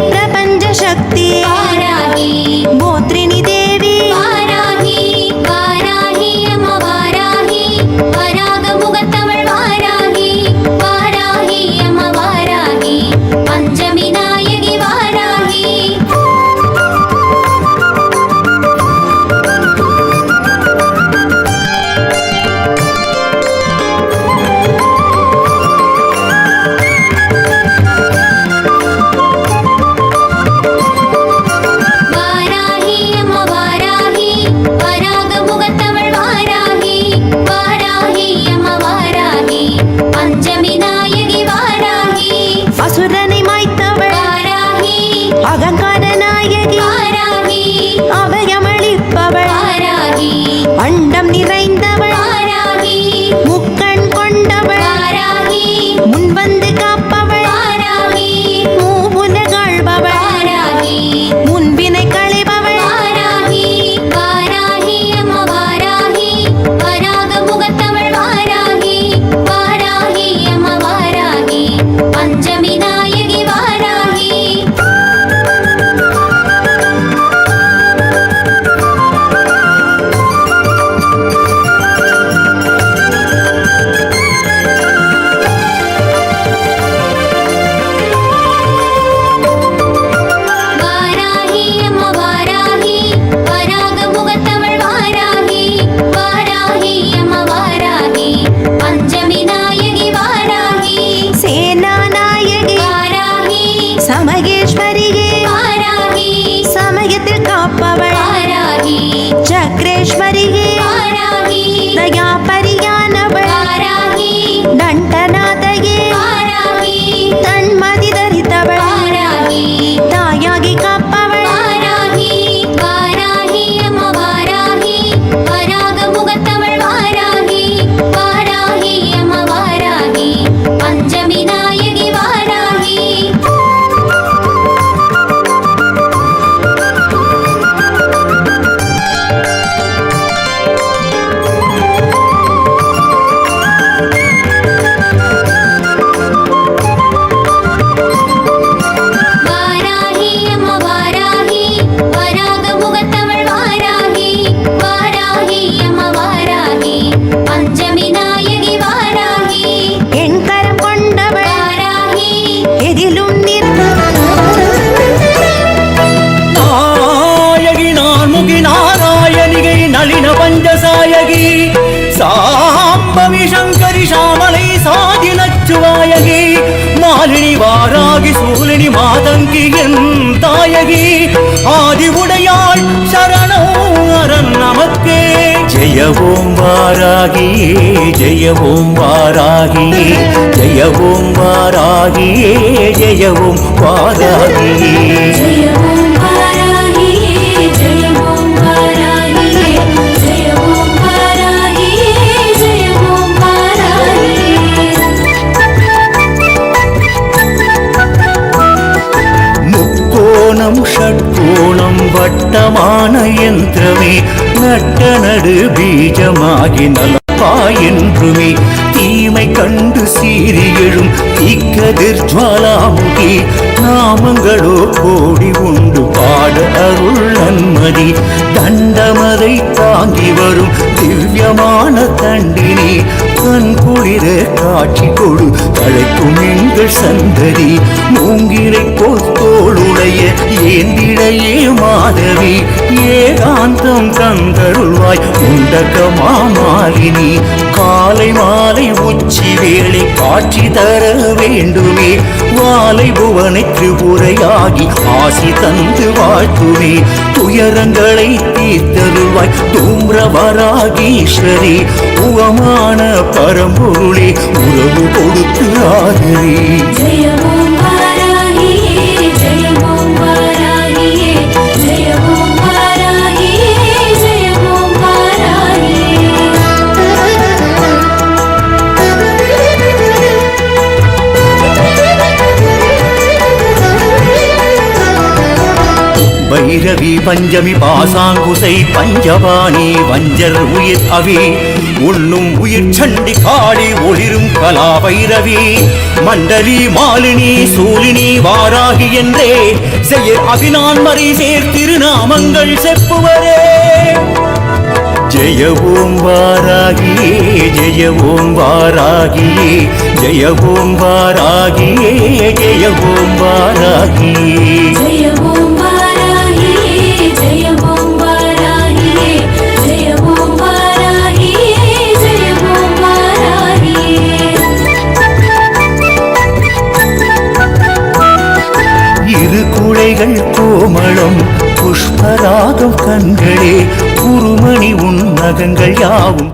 प्रपंच शक्ति वाराही गोत्रिणी देवी वाराही वाराही अम्मा वाराही वराग मुगत्तवळ वाराही वाराही अम्मा वाराही पंचमी नायकि वाराही அண்டம் நிறைந்தவள் வாராகி முக்கண் கொண்டவள் வாராகி முன் வந்து காப்பவள் வாராகி மூவுலகாள்பவள் வாராகி முன்வினை களைபவள் வாராகி வாராகி அம்மா வாராகி வராக முகத்தவள் வாராகி வாராகி அம்மா வாராகி பஞ்சமி நாயகி வாராகி चक्रेश्वरिगे दया परियानवळ दंडनाथगे तन्मदि धरितवळ तायागी काप्पवळ वाराही अम्मा वाराही वराग मुगत्तवळ वाराही वाराही अम्मा वाराही पंचमी नायकि वाराही पंचसायगी साम्बवी शंकरी श्यामलै साधिनच्चुवायगी मालिनी वारागी सूलिनी मातंगी तायगी आदि उडयाळ शरणं अरन् नमक्के जय ओं वारागी जय ओं वारागी जय ओं वारागी जय ओं वारागी जय ओं वाराही जय ओं वाराही जय ओं वाराही जय ओं वाराही मुक्कोणं षट्कोणं वट्टमान यंत्रमे नट्ट नडु बीजमागि नलपायென்றுமே தீமை கண்டு சீறி எழும் தீக்கதிர் ஜ்வாலாமுகி நாமங்களோ கோடி உண்டு பாட அருள் நன்மதி தண்டமதை தாங்கி வரும் திவ்யமான தண்டினி கண் குளிர காட்சி கொடு அழைக்கும் எங்கள் சந்ததி மூங்கிலை போத்தோளுடைய ஏந்திடையே மாதவி ஏகாந்தம் தந்தருள்வாய் உண்டகமாமாலினி காலை மாலை உச்சி வேளை காட்சி தர வேண்டுமே வாலை புவனை திரிபுரையாகி ஆசி தந்து வாழ்த்துமே துயரங்களை தீர்த்தருள்வாய் தூம்ரவராகீஸ்வரி உவமான பரம்பொருளே உறவு கொடுத்து ஆதரி जय ओं वाराही जय ओं वाराही जय ओं वाराही जय ओं वाराही பைரவி பஞ்சமி பாசாங்குசை பஞ்சபாணி வஞ்சர் உயிர் அவி உண்ணும் உயிர் சண்டி காளி ஒளிரும் கலா பைரவி மண்டலி மாலினி சூலினி வாராகி என்றே செயற் அபிநான்மறை சேர் திருநாமங்கள் செப்புவரே. ஜெய ஓம் வாராகியே ஜெய ஓம் வாராகியே ஜெய ஓம் வாராகியே ஜெய ஓம் வாராகியே. ஜெய ஓம் வாராகியே ஜெய ஓம் வாராகியே ஜெய ஓம் வாராகியே ஜெய ஓம் வாராகியே. இரு குழைகள் கோமளம் புஷ்பராகம் கண்களே குருமணி உன் நகங்கள் யாவும்